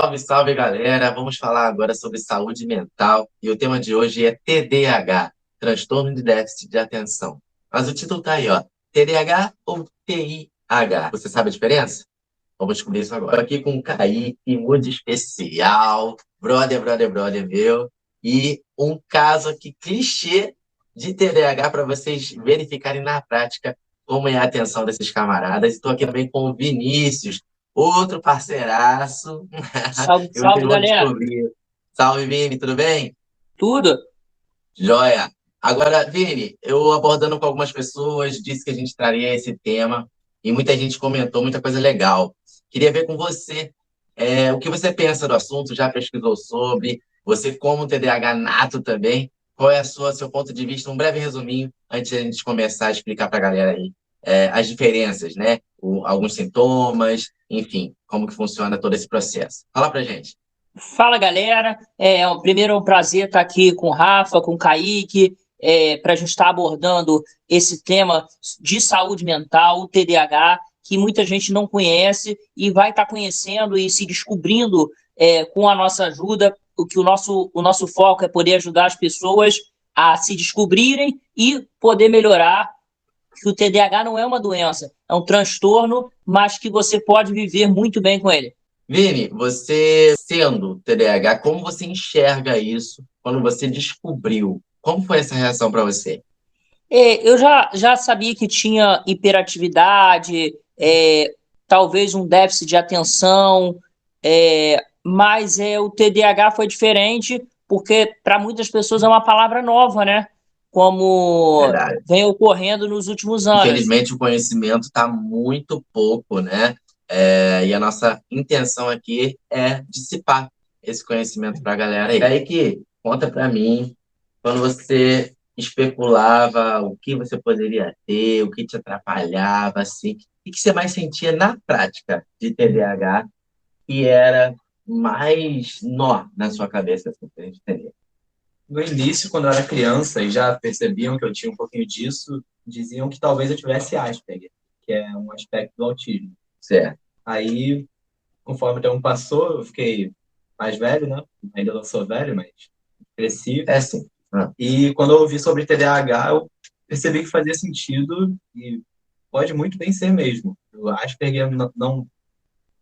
Salve, salve, galera! Vamos falar agora sobre saúde mental e o tema de hoje é TDAH, transtorno de déficit de atenção. Mas o título tá aí, ó, TDAH ou TIH? Você sabe a diferença? Vamos descobrir isso agora. Tô aqui com o Kaique, muito especial, brother meu, e um caso aqui clichê de TDAH para vocês verificarem na prática como é a atenção desses camaradas. Estou aqui também com o Vinícius, outro parceiraço, Salve, e vocês salve, vão galera. descobrir. Salve, Vini, tudo bem? Tudo? Joia! Agora, Vini, eu abordando com algumas pessoas, disse que a gente traria esse tema e muita gente comentou muita coisa legal. Queria ver com você o que você pensa do assunto, já pesquisou sobre, você como TDAH nato também, qual é seu ponto de vista, um breve resuminho, antes de a gente começar a explicar para a galera aí as diferenças, né? Alguns sintomas, enfim, como que funciona todo esse processo. Fala pra gente. Fala, galera. Primeiro é um prazer estar aqui com o Rafa, com o Kaique, para a gente estar abordando esse tema de saúde mental, o TDAH, que muita gente não conhece e vai estar conhecendo e se descobrindo com a nossa ajuda. O nosso foco é poder ajudar as pessoas a se descobrirem e poder melhorar. Que o TDAH não é uma doença, é um transtorno, mas que você pode viver muito bem com ele. Vini, você sendo TDAH, como você enxerga isso quando você descobriu? Como foi essa reação para você? Eu já sabia que tinha hiperatividade, talvez um déficit de atenção, mas o TDAH foi diferente, porque para muitas pessoas é uma palavra nova, né? Como Verdade. vem ocorrendo nos últimos anos. Infelizmente, o conhecimento está muito pouco, né? E a nossa intenção aqui é dissipar esse conhecimento para a galera aí. Aí que conta para mim, quando você especulava o que você poderia ter, o que te atrapalhava, assim, o que você mais sentia na prática de TDAH que era mais nó na sua cabeça, assim, pra gente entender. No início, quando eu era criança e já percebiam que eu tinha um pouquinho disso, diziam que talvez eu tivesse Asperger, que é um aspecto do autismo. Certo. Aí, conforme o tempo passou, eu fiquei mais velho, né? Ainda não sou velho, mas cresci. É assim. E quando eu ouvi sobre TDAH, eu percebi que fazia sentido e pode muito bem ser mesmo. O Asperger não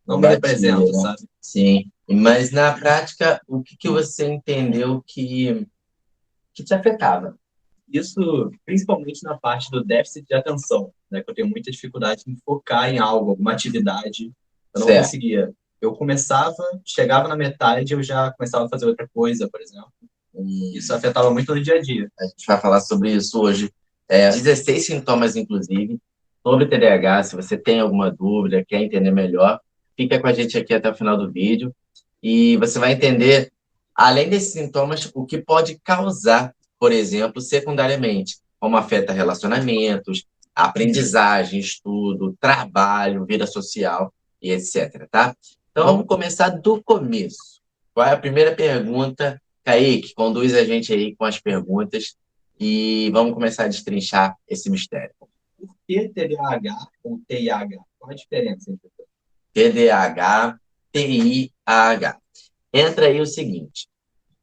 me Batia, representa, né? sabe? Sim. Mas na prática, o que que você entendeu que te afetava? Isso principalmente na parte do déficit de atenção, né? Que eu tenho muita dificuldade em focar em algo, alguma atividade. Eu não Certo. conseguia. Eu começava, chegava na metade, eu já começava a fazer outra coisa, por exemplo. Isso afetava muito no dia a dia. A gente vai falar sobre isso hoje. 16 sintomas, inclusive, sobre TDAH. Se você tem alguma dúvida, quer entender melhor, fica com a gente aqui até o final do vídeo. E você vai entender, além desses sintomas, o que pode causar, por exemplo, secundariamente, como afeta relacionamentos, aprendizagem, estudo, trabalho, vida social e etc, tá? Então, vamos começar do começo. Qual é a primeira pergunta? Kaique, conduz a gente aí com as perguntas e vamos começar a destrinchar esse mistério. Por que TDAH ou TIH? Qual a diferença entre os TDAH, TIAH. Entra aí o seguinte.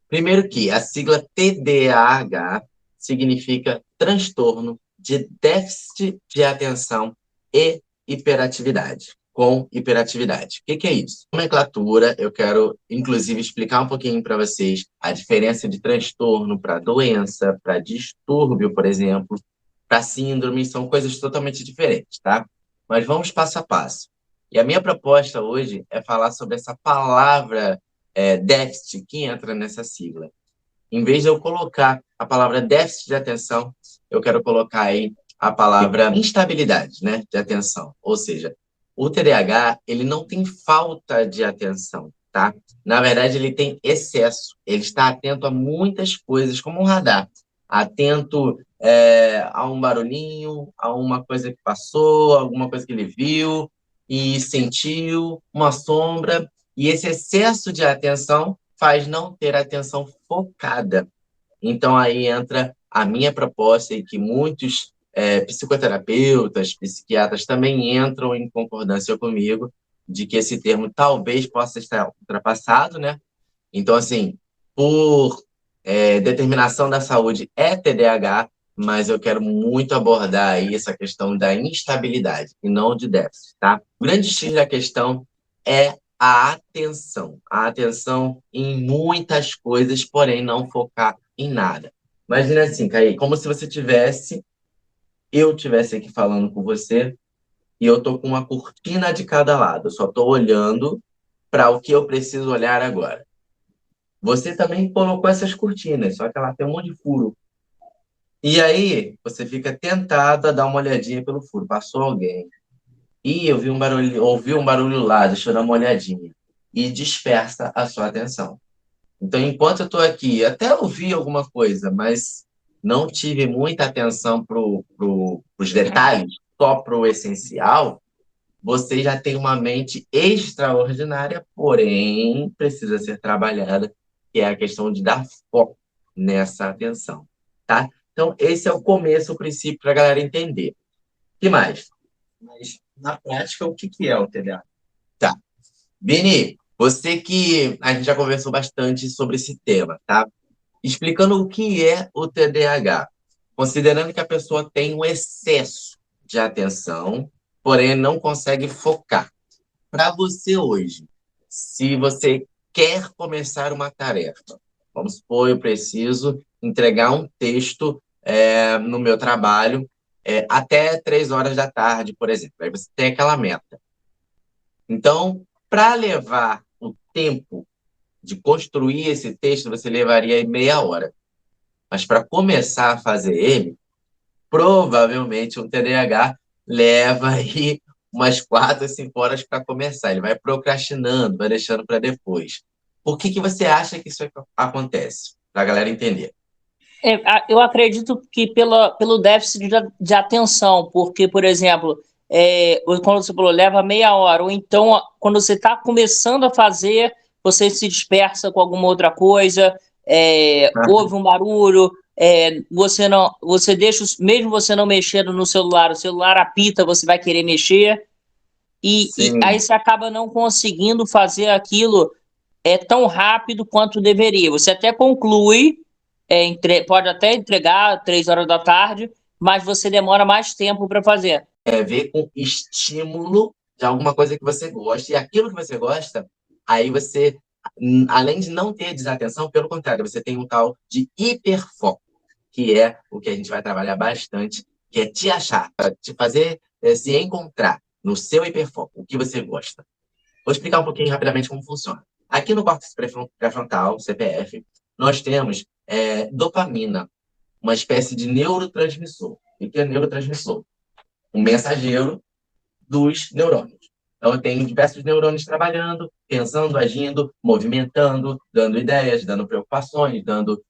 Primeiro que a sigla TDAH significa transtorno de déficit de atenção e hiperatividade, com hiperatividade. O que que é isso? Nomenclatura, eu quero, inclusive, explicar um pouquinho para vocês a diferença de transtorno para doença, para distúrbio, por exemplo, para síndrome, são coisas totalmente diferentes, tá? Mas vamos passo a passo. E a minha proposta hoje é falar sobre essa palavra déficit que entra nessa sigla. Em vez de eu colocar a palavra déficit de atenção, eu quero colocar aí a palavra instabilidade, né, de atenção. Ou seja, o TDAH, ele não tem falta de atenção, tá? Na verdade, ele tem excesso. Ele está atento a muitas coisas, como um radar. Atento a um barulhinho, a uma coisa que passou, alguma coisa que ele viu e sentiu, uma sombra. E esse excesso de atenção faz não ter atenção focada. Então, aí entra a minha proposta e que muitos psicoterapeutas, psiquiatras também entram em concordância comigo, de que esse termo talvez possa estar ultrapassado, né? Então, assim, por determinação da saúde é TDAH, mas eu quero muito abordar aí essa questão da instabilidade e não de déficit, tá? O grande X da questão é a atenção em muitas coisas, porém não focar em nada. Imagina assim, Kaique, como se eu tivesse aqui falando com você e eu tô com uma cortina de cada lado, eu só tô olhando para o que eu preciso olhar agora. Você também colocou essas cortinas, só que ela tem um monte de furo. E aí, você fica tentado a dar uma olhadinha pelo furo. Passou alguém. Ih, eu vi um barulho, ouvi um barulho lá, deixa eu dar uma olhadinha. E dispersa a sua atenção. Então, enquanto eu estou aqui, até ouvi alguma coisa, mas não tive muita atenção para os detalhes, só para o essencial, você já tem uma mente extraordinária, porém precisa ser trabalhada, que é a questão de dar foco nessa atenção, tá? Então, esse é o começo, o princípio, para a galera entender. O que mais? Mas, na prática, o que que é o TDAH? Tá. Vini, você que a gente já conversou bastante sobre esse tema, tá? Explicando o que é o TDAH, considerando que a pessoa tem um excesso de atenção, porém não consegue focar. Para você hoje, se você quer começar uma tarefa, vamos supor, eu preciso entregar um texto no meu trabalho até 3 horas da tarde, por exemplo. Aí você tem aquela meta. Então, para levar o tempo de construir esse texto, você levaria aí meia hora. Mas para começar a fazer ele, provavelmente um TDAH leva aí umas 4 ou 5 horas para começar. Ele vai procrastinando, vai deixando para depois. Por que que você acha que isso acontece? Para a galera entender. Eu acredito que pelo déficit de atenção, porque, por exemplo, quando você falou, leva meia hora, ou então, quando você está começando a fazer, você se dispersa com alguma outra coisa, ouve um barulho, você deixa, mesmo você não mexendo no celular, o celular apita, você vai querer mexer, e aí Sim, você acaba não conseguindo fazer aquilo tão rápido quanto deveria. Você até conclui, pode até entregar 3 horas da tarde, mas você demora mais tempo para fazer. ver com estímulo de alguma coisa que você gosta. E aquilo que você gosta, aí você, além de não ter desatenção, pelo contrário, você tem um tal de hiperfoco, que é o que a gente vai trabalhar bastante, que é te achar, te fazer se encontrar no seu hiperfoco, o que você gosta. Vou explicar um pouquinho rapidamente como funciona. Aqui no córtex pré-frontal, CPF, nós temos dopamina, uma espécie de neurotransmissor. O que é neurotransmissor? Um mensageiro dos neurônios. Então, eu tenho diversos neurônios trabalhando, pensando, agindo, movimentando, dando ideias, dando preocupações, dando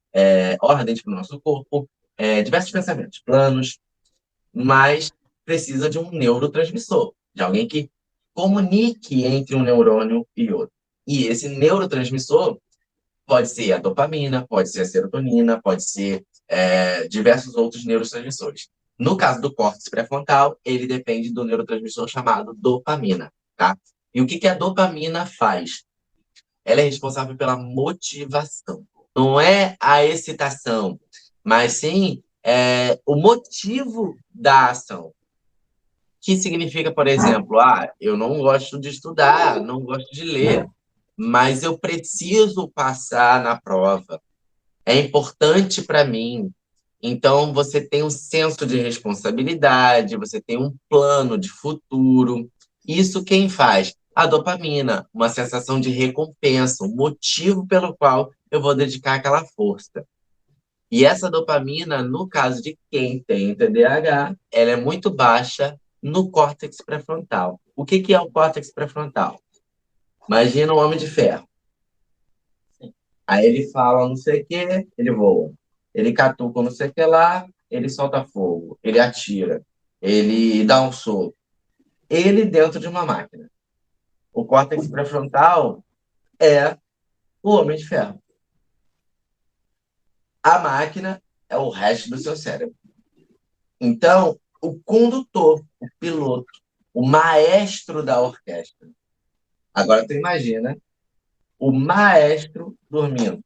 ordens para o nosso corpo, diversos pensamentos, planos, mas precisa de um neurotransmissor, de alguém que comunique entre um neurônio e outro. E esse neurotransmissor pode ser a dopamina, pode ser a serotonina, pode ser diversos outros neurotransmissores. No caso do córtex pré-frontal, ele depende do neurotransmissor chamado dopamina, tá? E o que que a dopamina faz? Ela é responsável pela motivação. Não é a excitação, mas sim o motivo da ação. Que significa, por exemplo, eu não gosto de estudar, não gosto de ler, mas eu preciso passar na prova. É importante para mim. Então, você tem um senso de responsabilidade, você tem um plano de futuro. Isso quem faz? A dopamina, uma sensação de recompensa, um motivo pelo qual eu vou dedicar aquela força. E essa dopamina, no caso de quem tem TDAH, ela é muito baixa no córtex pré-frontal. O que que é o córtex pré-frontal? Imagina um homem de ferro. Aí ele fala não sei o que, ele voa. Ele catuca não sei o que lá, ele solta fogo, ele atira, ele dá um soco. Ele dentro de uma máquina. O córtex pré-frontal é o homem de ferro. A máquina é o resto do seu cérebro. Então, o condutor, o piloto, o maestro da orquestra Agora tu imagina o maestro dormindo.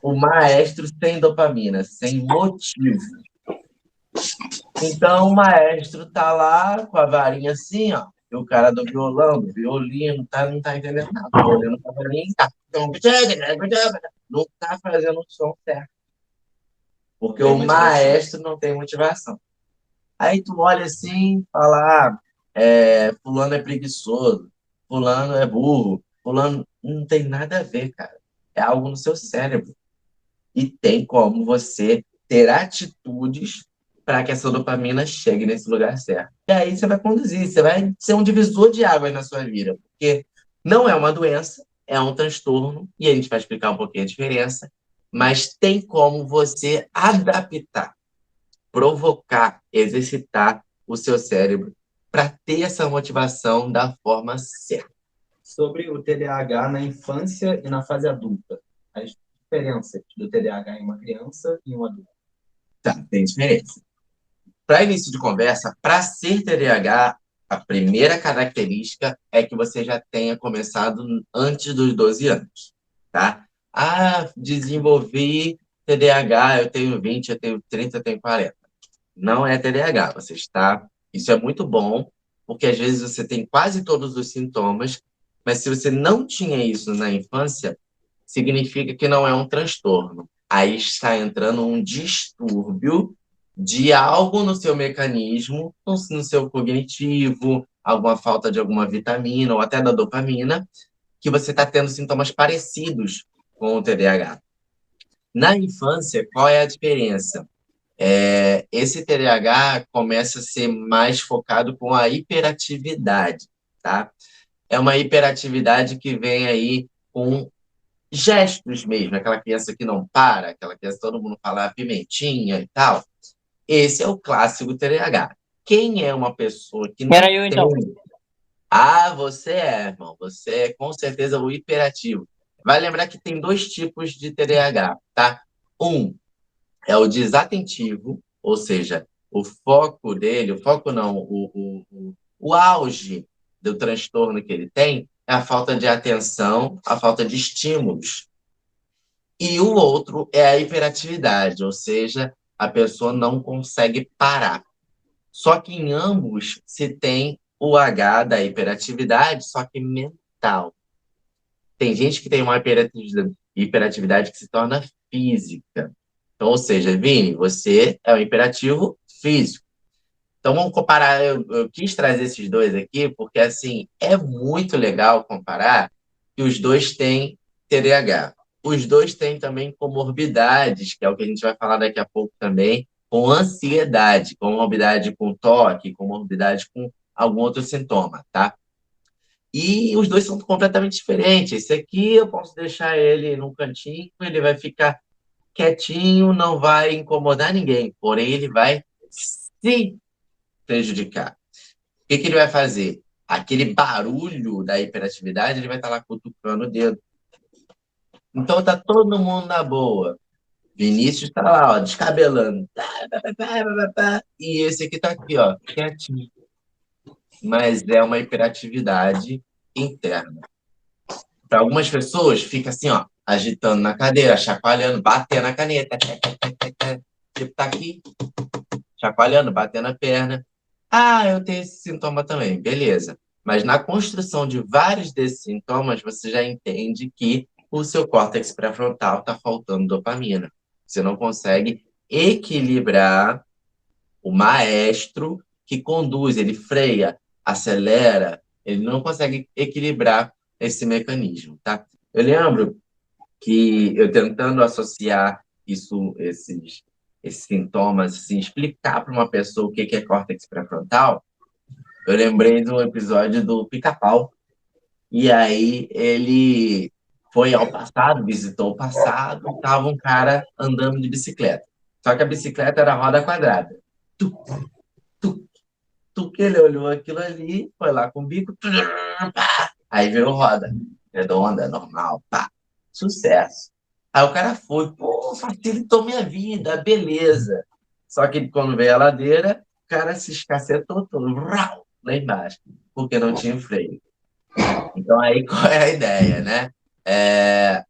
O maestro sem dopamina, sem motivo. Então o maestro tá lá com a varinha assim, ó. E o cara do violão, do violino, não tá entendendo nada. Tá olhando pra varinha e tá. Não tá fazendo o som certo. Porque Tem o motivação. maestro não tem motivação. Aí tu olha assim e fala, fulano é preguiçoso, fulano é burro, fulano não tem nada a ver, cara. É algo no seu cérebro. E tem como você ter atitudes para que essa dopamina chegue nesse lugar certo. E aí você vai conduzir, você vai ser um divisor de águas na sua vida, porque não é uma doença, é um transtorno, e a gente vai explicar um pouquinho a diferença, mas tem como você adaptar, provocar, exercitar o seu cérebro para ter essa motivação da forma certa. Sobre o TDAH na infância e na fase adulta. As diferenças do TDAH em uma criança e um adulto. Tá, tem diferença. Para início de conversa, para ser TDAH, a primeira característica é que você já tenha começado antes dos 12 anos, tá? Ah, desenvolvi TDAH, eu tenho 20, eu tenho 30, eu tenho 40. Não é TDAH, você está... Isso é muito bom, porque às vezes você tem quase todos os sintomas, mas se você não tinha isso na infância, significa que não é um transtorno. Aí está entrando um distúrbio de algo no seu mecanismo, no seu cognitivo, alguma falta de alguma vitamina ou até da dopamina, que você está tendo sintomas parecidos com o TDAH. Na infância, qual é a diferença? Esse TDAH começa a ser mais focado com a hiperatividade, tá? É uma hiperatividade que vem aí com gestos mesmo, aquela criança que não para, aquela criança que todo mundo fala pimentinha e tal. Esse é o clássico TDAH. Quem é uma pessoa que Era não eu, tem... então. Ah, você é, irmão. Você é com certeza o hiperativo. Vai lembrar que tem dois tipos de TDAH, tá? Um é o desatentivo, ou seja, o foco dele, o foco não, o auge do transtorno que ele tem é a falta de atenção, a falta de estímulos. E o outro é a hiperatividade, ou seja, a pessoa não consegue parar. Só que em ambos se tem o H da hiperatividade, só que mental. Tem gente que tem uma hiperatividade que se torna física. Então, ou seja, Vini, você é um hiperativo físico. Então, vamos comparar. Eu quis trazer esses dois aqui, porque, assim, é muito legal comparar que os dois têm TDAH. Os dois têm também comorbidades, que é o que a gente vai falar daqui a pouco também, com ansiedade, comorbidade com toque, comorbidade com algum outro sintoma, tá? E os dois são completamente diferentes. Esse aqui eu posso deixar ele num cantinho, ele vai ficar quietinho, não vai incomodar ninguém, porém ele vai se prejudicar. O que ele vai fazer? Aquele barulho da hiperatividade, ele vai estar lá cutucando o dedo. Então tá todo mundo na boa. Vinícius tá lá, ó, descabelando. E esse aqui tá aqui, ó, quietinho. Mas é uma hiperatividade interna. Para algumas pessoas, fica assim, ó, agitando na cadeira, chacoalhando, batendo a caneta. Tipo, tá aqui, chacoalhando, batendo a perna. Ah, eu tenho esse sintoma também, beleza. Mas na construção de vários desses sintomas, você já entende que o seu córtex pré-frontal está faltando dopamina. Você não consegue equilibrar o maestro que conduz, ele freia, acelera, ele não consegue equilibrar esse mecanismo, tá? Eu lembro que eu tentando associar esses sintomas, assim, explicar para uma pessoa o que é córtex pré-frontal, eu lembrei do episódio do Pica-Pau. E aí ele foi ao passado, visitou o passado, estava um cara andando de bicicleta. Só que a bicicleta era roda quadrada. Tu, tu, que ele olhou aquilo ali, foi lá com o bico, pá, aí virou roda. Redonda, normal, pá. Sucesso. Aí o cara foi, pô, facilitou minha vida, beleza. Só que quando veio a ladeira, o cara se escacetou todo, rau, lá embaixo, porque não tinha freio. Então, aí qual é a ideia, né?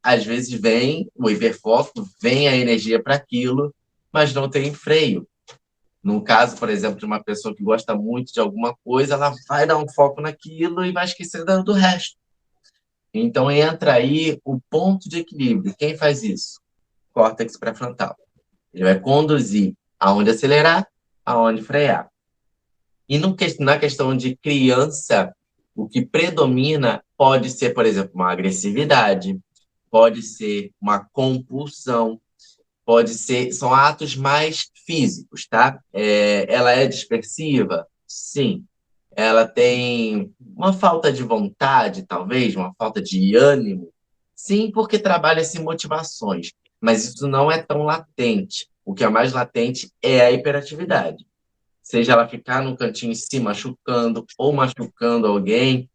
Às vezes vem o hiperfoco, vem a energia para aquilo, mas não tem freio. No caso, por exemplo, de uma pessoa que gosta muito de alguma coisa, ela vai dar um foco naquilo e vai esquecer do resto. Então, entra aí o ponto de equilíbrio. Quem faz isso? Córtex pré-frontal. Ele vai conduzir aonde acelerar, aonde frear. E na questão de criança, o que predomina pode ser, por exemplo, uma agressividade, pode ser uma compulsão, pode ser, são atos mais físicos, tá? Ela é dispersiva? Sim. Ela tem uma falta de vontade, talvez, uma falta de ânimo? Sim, porque trabalha-se motivações, mas isso não é tão latente. O que é mais latente é a hiperatividade. Seja ela ficar no cantinho se machucando, ou machucando alguém,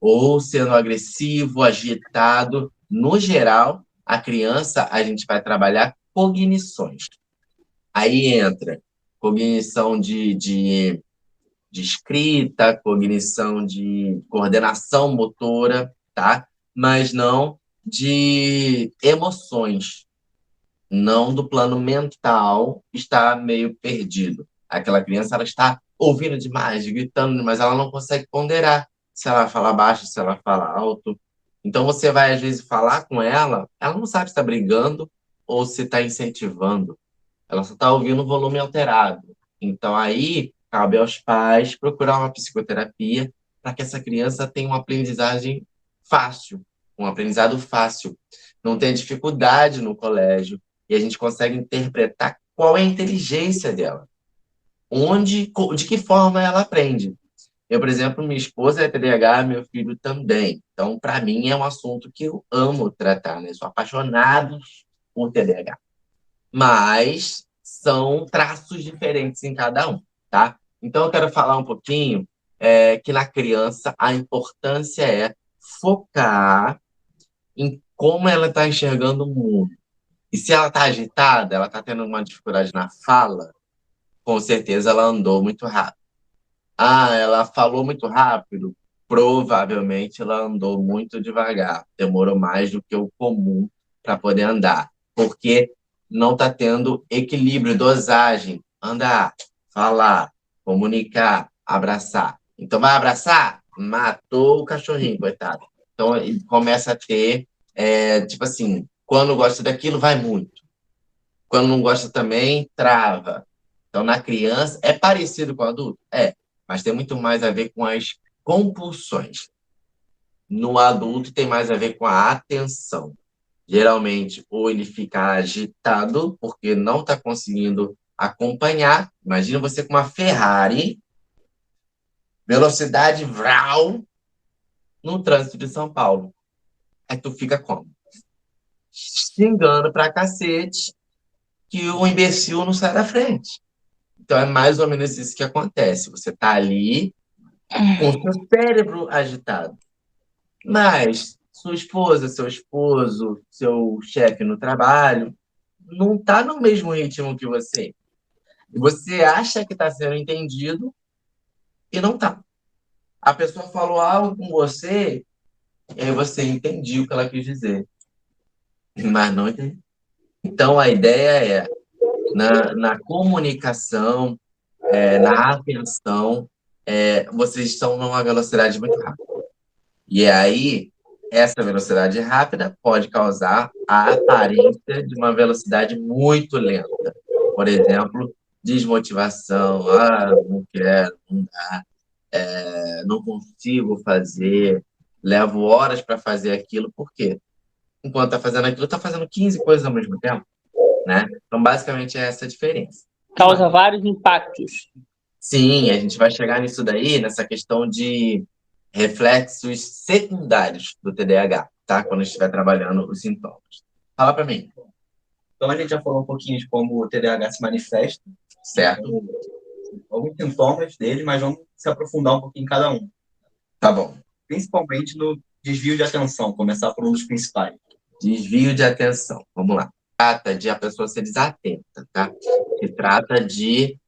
ou sendo agressivo, agitado. No geral, a criança, a gente vai trabalhar cognições. Aí entra cognição de escrita, cognição de coordenação motora, tá? Mas não de emoções, não do plano mental, está meio perdido. Aquela criança, ela está ouvindo demais, gritando, mas ela não consegue ponderar se ela fala baixo, se ela fala alto. Então você vai, às vezes, falar com ela não sabe se está brigando ou se está incentivando. Ela só está ouvindo o volume alterado. Então aí cabe aos pais procurar uma psicoterapia para que essa criança tenha uma aprendizagem fácil, um aprendizado fácil. Não tenha dificuldade no colégio e a gente consegue interpretar qual é a inteligência dela, de que forma ela aprende. Eu, por exemplo, minha esposa é TDAH, meu filho também. Então, para mim, é um assunto que eu amo tratar, né? Sou apaixonado por TDAH. Mas são traços diferentes em cada um, tá? Então, eu quero falar um pouquinho que na criança a importância é focar em como ela está enxergando o mundo. E se ela está agitada, ela está tendo uma dificuldade na fala, com certeza ela andou muito rápido. Ah, ela falou muito rápido, provavelmente ela andou muito devagar, demorou mais do que o comum para poder andar, porque não está tendo equilíbrio, dosagem, andar, falar, comunicar, abraçar. Então vai abraçar? Matou o cachorrinho, coitado. Então ele começa a ter, tipo assim, quando gosta daquilo, vai muito. Quando não gosta também, trava. Então, na criança, é parecido com o adulto? É, mas tem muito mais a ver com as compulsões. No adulto, tem mais a ver com a atenção. Geralmente, ou ele fica agitado, porque não está conseguindo acompanhar. Imagina você com uma Ferrari, velocidade vral, no trânsito de São Paulo. Aí tu fica como? Xingando pra cacete que o imbecil não sai da frente. Então, é mais ou menos isso que acontece. Você está ali com o seu cérebro agitado. Mas sua esposa, seu esposo, seu chefe no trabalho, não está no mesmo ritmo que você. E você acha que está sendo entendido e não está. A pessoa falou algo com você, e aí você entendiu o que ela quis dizer, mas não entendeu. Então, a ideia é, na comunicação, na atenção, vocês estão numa velocidade muito rápida. E aí, essa velocidade rápida pode causar a aparência de uma velocidade muito lenta. Por exemplo, desmotivação, não quero, não dá, não consigo fazer, levo horas para fazer aquilo, por quê? Enquanto está fazendo aquilo, está fazendo 15 coisas ao mesmo tempo, né? Então, basicamente, é essa a diferença. Causa vários impactos. Sim, a gente vai chegar nisso daí, nessa questão de reflexos secundários do TDAH, tá? Quando a gente estiver trabalhando os sintomas. Fala para mim. Então, a gente já falou um pouquinho de como o TDAH se manifesta, Certo? alguns sintomas dele, mas vamos se aprofundar um pouquinho em cada um. Tá bom. Principalmente no desvio de atenção, começar por um dos principais. Desvio de atenção. Vamos lá. Trata de a pessoa ser desatenta, tá? Se trata de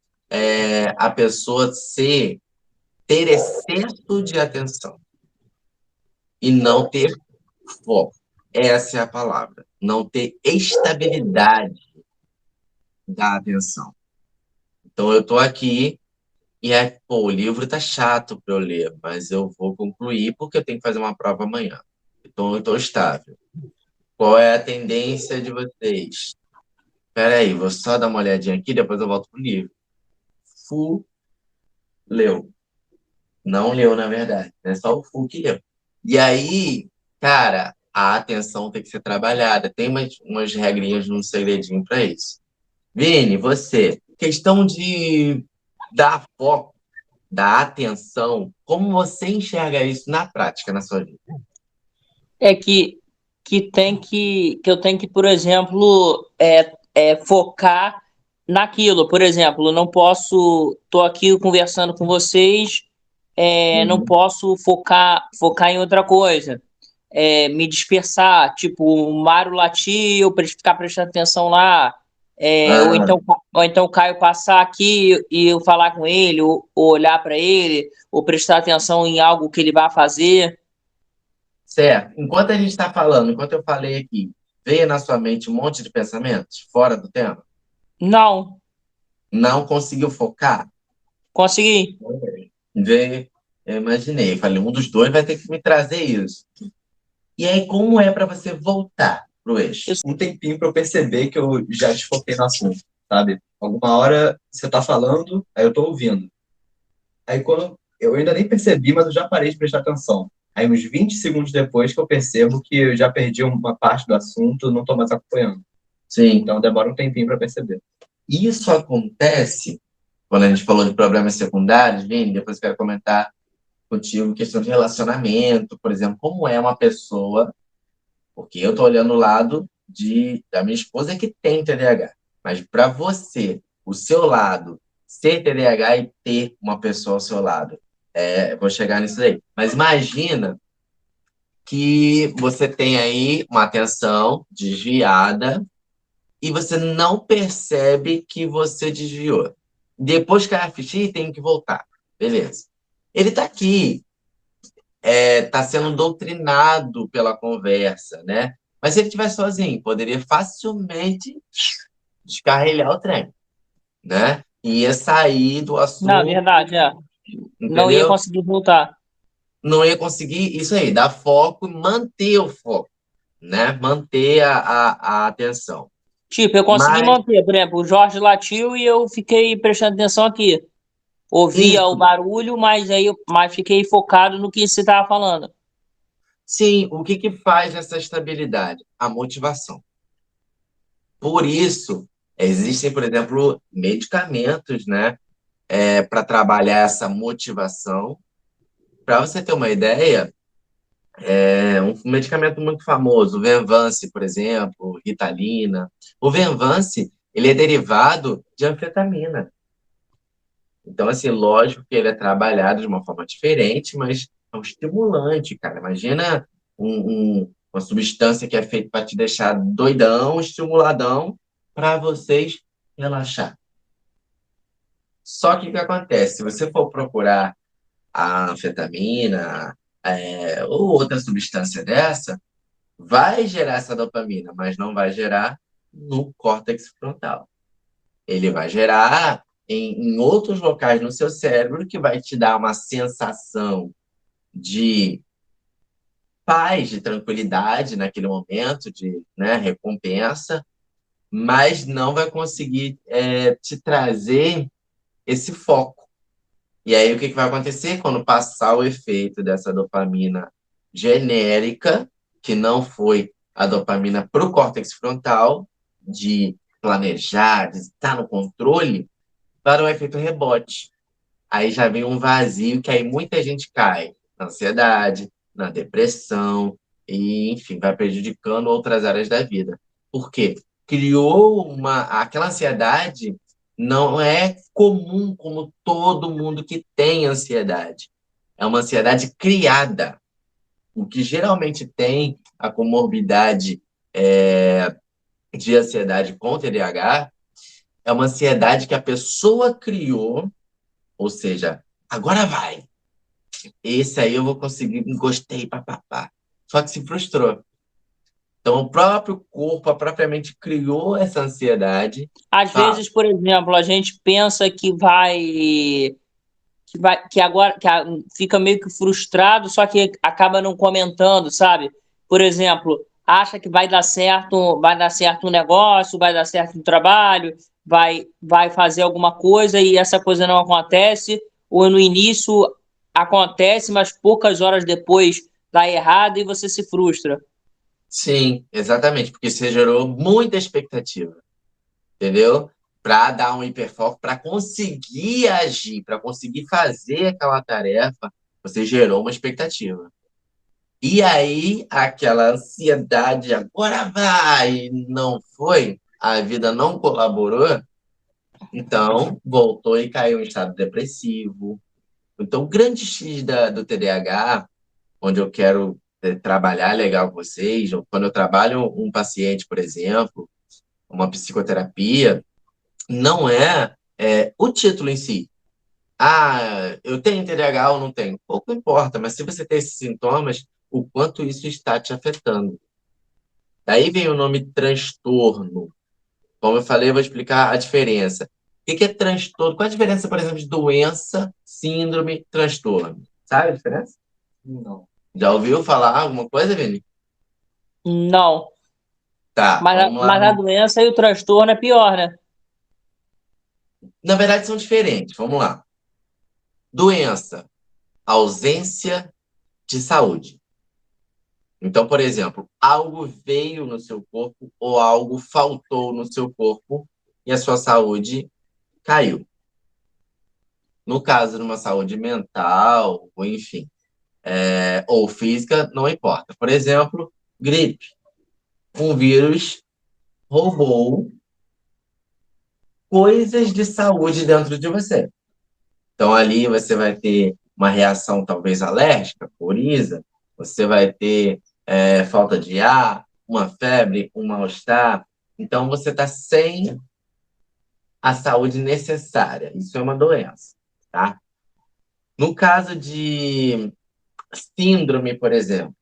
a pessoa ter excesso de atenção. e não ter foco. Essa é a palavra. Não ter estabilidade da atenção. Então, eu estou aqui e pô, o livro tá chato para eu ler, mas eu vou concluir porque eu tenho que fazer uma prova amanhã. Então, eu estou estável. Qual é a tendência de vocês? Peraí, vou só dar uma olhadinha aqui, depois eu volto pro livro. Fu leu. Não leu, na verdade. É só o Fu que leu. E aí, cara, a atenção tem que ser trabalhada. Tem umas regrinhas, um segredinho para isso. Vini, você, questão de dar foco, da atenção, como você enxerga isso na prática, na sua vida? É que eu tenho que, por exemplo, focar naquilo. Por exemplo, não posso, tô aqui conversando com vocês, não Uhum. posso focar em outra coisa. Me dispersar, tipo, o Mário latir, ficar prestando atenção lá, Ah, ou então o Caio passar aqui e eu falar com ele, ou olhar para ele, ou prestar atenção em algo que ele vai fazer. certo. Enquanto a gente está falando, enquanto eu falei aqui, veio na sua mente um monte de pensamentos fora do tema? Não, Não conseguiu focar? consegui. Veio, eu imaginei. Falei, um dos dois vai ter que me trazer isso. E aí, como é para você voltar pro eixo? Um tempinho para eu perceber que eu já desfoquei no assunto, sabe? Alguma hora você tá falando, aí eu tô ouvindo. Aí quando eu ainda nem percebi, mas eu já parei de prestar atenção. Aí uns 20 segundos depois que eu percebo que eu já perdi uma parte do assunto, não tô mais acompanhando. Sim. Então demora um tempinho para perceber. Isso acontece quando a gente falou de problemas secundários, Vini, depois eu quero comentar contigo questão de relacionamento, por exemplo, como é uma pessoa, porque eu tô olhando o lado da minha esposa que tem TDAH, mas para você, o seu lado, ser TDAH e ter uma pessoa ao seu lado, eu vou chegar nisso aí. Mas imagina que você tem aí uma atenção desviada e você não percebe que você desviou. Depois que a fichinha tem que voltar. Beleza. Ele está aqui, está sendo doutrinado pela conversa, né? Mas se ele estiver sozinho, poderia facilmente descarrilhar o trem, né? Ia sair do Na assunto, verdade, não ia entendeu? conseguir voltar. Não ia conseguir isso aí, dar foco e manter o foco, né? Manter a atenção. Tipo, eu consegui Mas manter, por exemplo, o Jorge latiu e eu fiquei prestando atenção aqui. Ouvia o isso, barulho, mas fiquei focado no que você estava falando. sim, o que que faz essa estabilidade? A motivação. Por isso, existem, por exemplo, medicamentos, né, para trabalhar essa motivação. Para você ter uma ideia, um medicamento muito famoso, o Venvance, por exemplo, Ritalina. O Venvance, ele é derivado de anfetamina. Então, assim, lógico que ele é trabalhado de uma forma diferente, mas é um estimulante, cara. Imagina uma substância que é feita para te deixar doidão, estimuladão, para vocês relaxar. Só que o que acontece? Se você for procurar a anfetamina, ou outra substância dessa, vai gerar essa dopamina, mas não vai gerar no córtex frontal. Ele vai gerar em outros locais no seu cérebro que vai te dar uma sensação de paz, de tranquilidade naquele momento, de, né, recompensa, mas não vai conseguir te trazer esse foco. E aí o que vai acontecer? Quando passar o efeito dessa dopamina genérica, que não foi a dopamina para o córtex frontal, de planejar, de estar no controle, para um efeito rebote. Aí já vem um vazio que aí muita gente cai na ansiedade, na depressão, e, enfim, vai prejudicando outras áreas da vida. Por quê? Criou aquela ansiedade não é comum como todo mundo que tem ansiedade. É uma ansiedade criada. O que geralmente tem a comorbidade de ansiedade com TDAH é uma ansiedade que a pessoa criou, ou seja, agora vai. esse aí eu vou conseguir, gostei, papapá. Só que se frustrou. Então, o próprio corpo, a própria mente criou essa ansiedade. Às Fala, vezes, por exemplo, a gente pensa que agora fica meio que frustrado, só que acaba não comentando, sabe? Por exemplo, acha que vai dar certo um negócio, vai dar certo um trabalho, vai fazer alguma coisa e essa coisa não acontece, ou no início acontece, mas poucas horas depois dá errado e você se frustra. sim, exatamente, porque você gerou muita expectativa, entendeu? Para dar um hiperfoco, para conseguir agir, para conseguir fazer aquela tarefa, você gerou uma expectativa. E aí, aquela ansiedade, agora vai, não foi, a vida não colaborou, então voltou e caiu em estado depressivo. Então, o grande X do TDAH, onde eu quero trabalhar legal com vocês, ou quando eu trabalho um paciente, por exemplo, uma psicoterapia, não é o título em si. Ah, eu tenho TDAH ou não tenho? Pouco importa, mas se você tem esses sintomas, o quanto isso está te afetando. Daí vem o nome transtorno. Como eu falei, eu vou explicar a diferença. O que é transtorno? Qual a diferença, por exemplo, de doença, síndrome, transtorno? Sabe a diferença? Não. Já ouviu falar alguma coisa, Vini? Não. Tá, vamos lá. Mas a doença e o transtorno é pior, né? Na verdade, são diferentes. Vamos lá. Doença, ausência de saúde. Então, por exemplo, algo veio no seu corpo ou algo faltou no seu corpo e a sua saúde caiu. No caso de uma saúde mental, ou enfim, ou física, não importa. Por exemplo, gripe. Um vírus roubou coisas de saúde dentro de você. Então, ali você vai ter uma reação talvez alérgica, coriza, você vai ter falta de ar, uma febre, um mal-estar. Então, você está sem a saúde necessária. Isso é uma doença, tá? No caso de síndrome, por exemplo,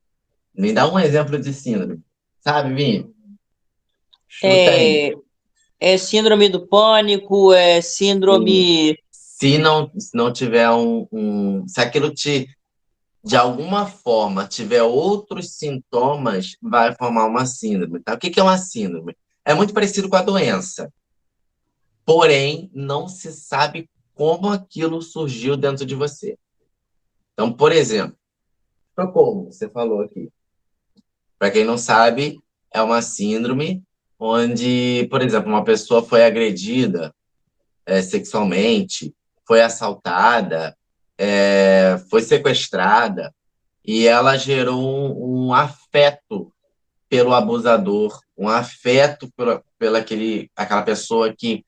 me dá um exemplo de síndrome. Sabe, Vini? Chuta aí. É, é síndrome do pânico, é síndrome. Se não tiver se aquilo de alguma forma tiver outros sintomas, vai formar uma síndrome. Tá? O que é uma síndrome? É muito parecido com a doença, porém, não se sabe como aquilo surgiu dentro de você. Então, por exemplo, Estocolmo, você falou aqui. Para quem não sabe, é uma síndrome onde, por exemplo, uma pessoa foi agredida sexualmente, foi assaltada, foi sequestrada, e ela gerou um afeto pelo abusador, um afeto aquela pessoa que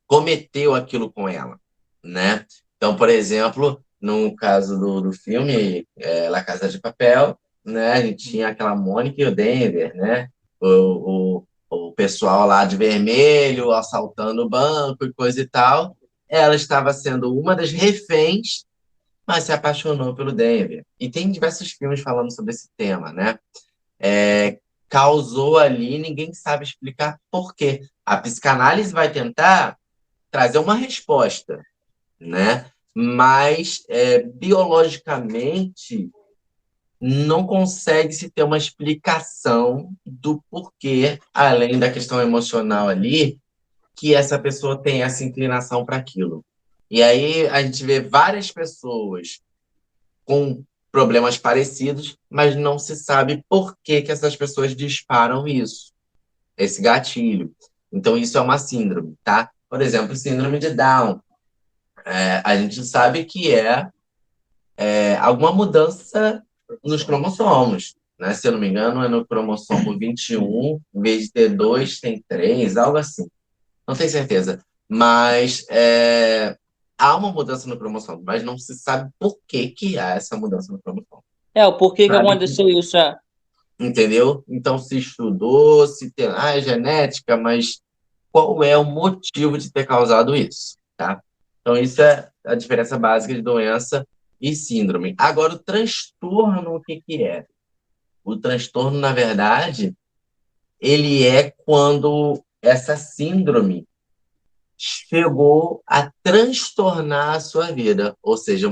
cometeu aquilo com ela, né? Então, por exemplo, no caso do filme La Casa de Papel, né? A gente tinha aquela Mônica e o Denver, né? O pessoal lá de vermelho assaltando o banco e coisa e tal. Ela estava sendo uma das reféns, mas se apaixonou pelo Denver. E tem diversos filmes falando sobre esse tema, né? Causou ali, ninguém sabe explicar por quê. A psicanálise vai tentar trazer uma resposta, né? Mas biologicamente não consegue se ter uma explicação do porquê, além da questão emocional ali, que essa pessoa tem essa inclinação para aquilo. E aí a gente vê várias pessoas com problemas parecidos, mas não se sabe por que que essas pessoas disparam isso, esse gatilho. Então isso é uma síndrome, tá? Por exemplo, síndrome de Down. A gente sabe que é alguma mudança nos cromossomos, né? Se eu não me engano, é no cromossomo 21, em vez de ter dois, tem três, algo assim. Não tenho certeza. Mas há uma mudança no cromossomo, mas não se sabe por que que há essa mudança no cromossomo. É, o porquê que Sabe? aconteceu isso? É. Entendeu? Então se estudou, se tem, é genética, mas qual é o motivo de ter causado isso, tá? Então isso é a diferença básica de doença e síndrome. Agora, o transtorno, o que que é? O transtorno, na verdade, ele é quando essa síndrome chegou a transtornar a sua vida. Ou seja,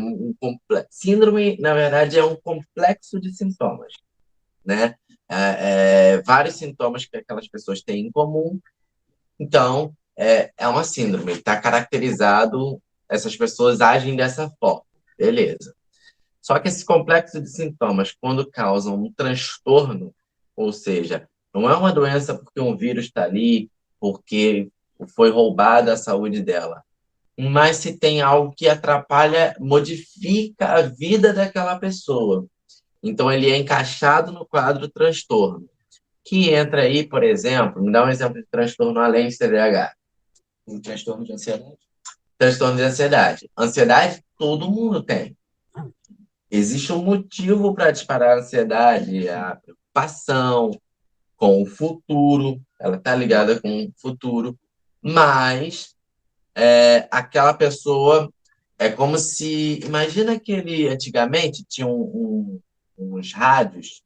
síndrome, na verdade, é um complexo de sintomas, né? Vários sintomas que aquelas pessoas têm em comum. Então, é uma síndrome. Está caracterizado, essas pessoas agem dessa forma. Beleza. Só que esse complexo de sintomas, quando causam um transtorno, ou seja, não é uma doença porque um vírus está ali, porque foi roubada a saúde dela, mas se tem algo que atrapalha, modifica a vida daquela pessoa. Então, ele é encaixado no quadro transtorno, que entra aí, por exemplo, me dá um exemplo de transtorno além de TDAH. Um transtorno de ansiedade. Transtorno de ansiedade. Ansiedade, todo mundo tem. Existe um motivo para disparar a ansiedade, a preocupação com o futuro, ela está ligada com o futuro, mas aquela pessoa é como se. Imagina antigamente tinha uns rádios,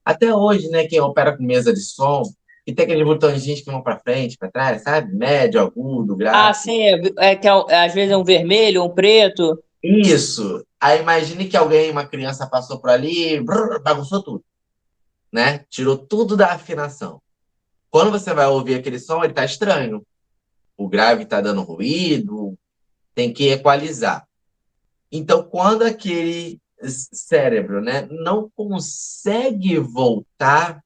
até hoje, né? Quem opera com mesa de som, e tem aqueles botõezinhos que vão para frente, para trás, sabe? Médio, agudo, Ah, grave. sim, às vezes é um vermelho, um preto. Isso. Aí imagine que alguém, uma criança, passou por ali, e bagunçou tudo, né? Tirou tudo da afinação. Quando você vai ouvir aquele som, ele tá estranho. O grave tá dando ruído, tem que equalizar. Então, quando aquele cérebro, né, não consegue voltar,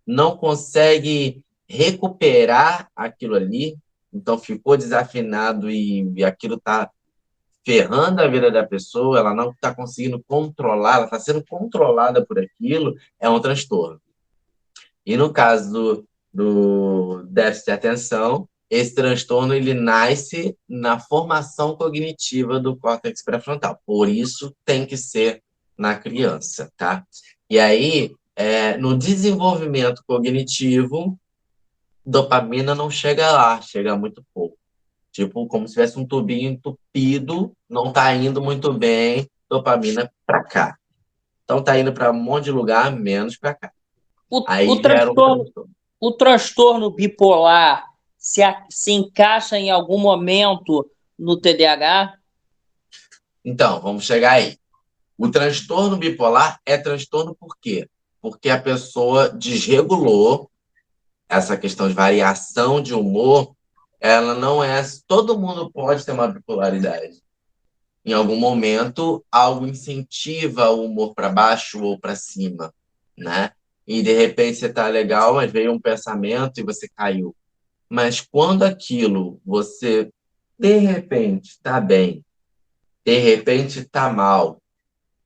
não consegue recuperar aquilo ali, então ficou desafinado e aquilo está ferrando a vida da pessoa, ela não está conseguindo controlar, ela está sendo controlada por aquilo, é um transtorno. E no caso do déficit de atenção, esse transtorno ele nasce na formação cognitiva do córtex pré-frontal. Por isso tem que ser na criança, tá? E aí, no desenvolvimento cognitivo, dopamina não chega lá, chega muito pouco. Tipo, como se tivesse um tubinho entupido, não está indo muito bem, dopamina para cá. Então tá indo para um monte de lugar, menos para cá. O Aí gera um transtorno, transtorno. o transtorno bipolar se encaixa em algum momento no TDAH? Então, vamos chegar aí. O transtorno bipolar é transtorno por quê? Porque a pessoa desregulou essa questão de variação de humor, ela não é. Todo mundo pode ter uma bipolaridade. Em algum momento, algo incentiva o humor para baixo ou para cima, né? E de repente você tá legal, mas veio um pensamento e você caiu. Mas quando aquilo você de repente está bem, de repente está mal,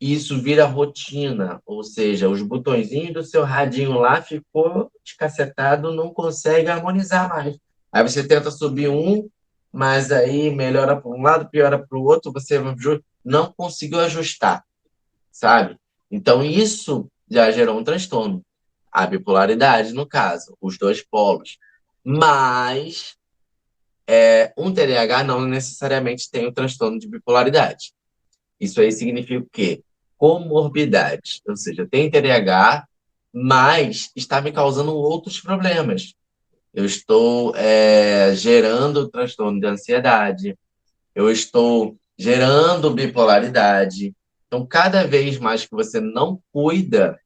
isso vira rotina, ou seja, os botõezinhos do seu radinho lá ficou descacetado, não consegue harmonizar mais. Aí você tenta subir um, mas aí melhora para um lado, piora para o outro, você não conseguiu ajustar, sabe? Então isso já gerou um transtorno. A bipolaridade, no caso, os dois polos. Mas um TDAH não necessariamente tem o transtorno de bipolaridade. Isso aí significa o quê? Comorbidade. Ou seja, tem TDAH, mas está me causando outros problemas. Eu estou gerando transtorno de ansiedade, eu estou gerando bipolaridade. Então, cada vez mais que você não cuida,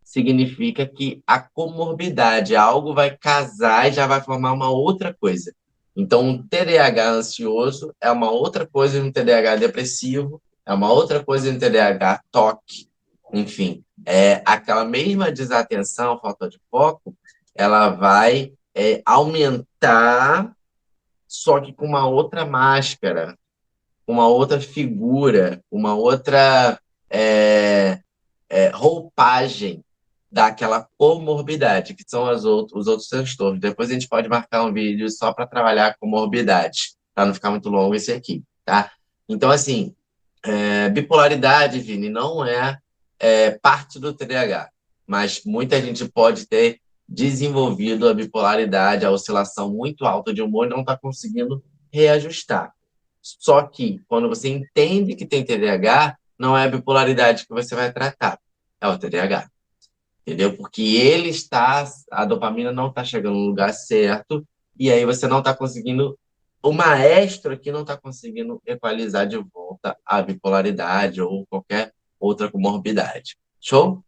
significa que a comorbidade, algo vai casar e já vai formar uma outra coisa. Então, um TDAH ansioso é uma outra coisa de um TDAH depressivo, é uma outra coisa de um TDAH TOC, enfim. Aquela mesma desatenção, falta de foco, ela vai aumentar, só que com uma outra máscara, uma outra figura, uma outra roupagem daquela comorbidade, que são os outros transtornos. Depois a gente pode marcar um vídeo só para trabalhar a comorbidade, para não ficar muito longo esse aqui, tá? Então, assim, bipolaridade, Vini, não é parte do TDAH, mas muita gente pode ter desenvolvido a bipolaridade, a oscilação muito alta de humor e não está conseguindo reajustar. Só que, quando você entende que tem TDAH, não é a bipolaridade que você vai tratar, é o TDAH. Entendeu? Porque a dopamina não está chegando no lugar certo, e aí você não está conseguindo, o maestro aqui não está conseguindo equalizar de volta a bipolaridade ou qualquer outra comorbidade. Show?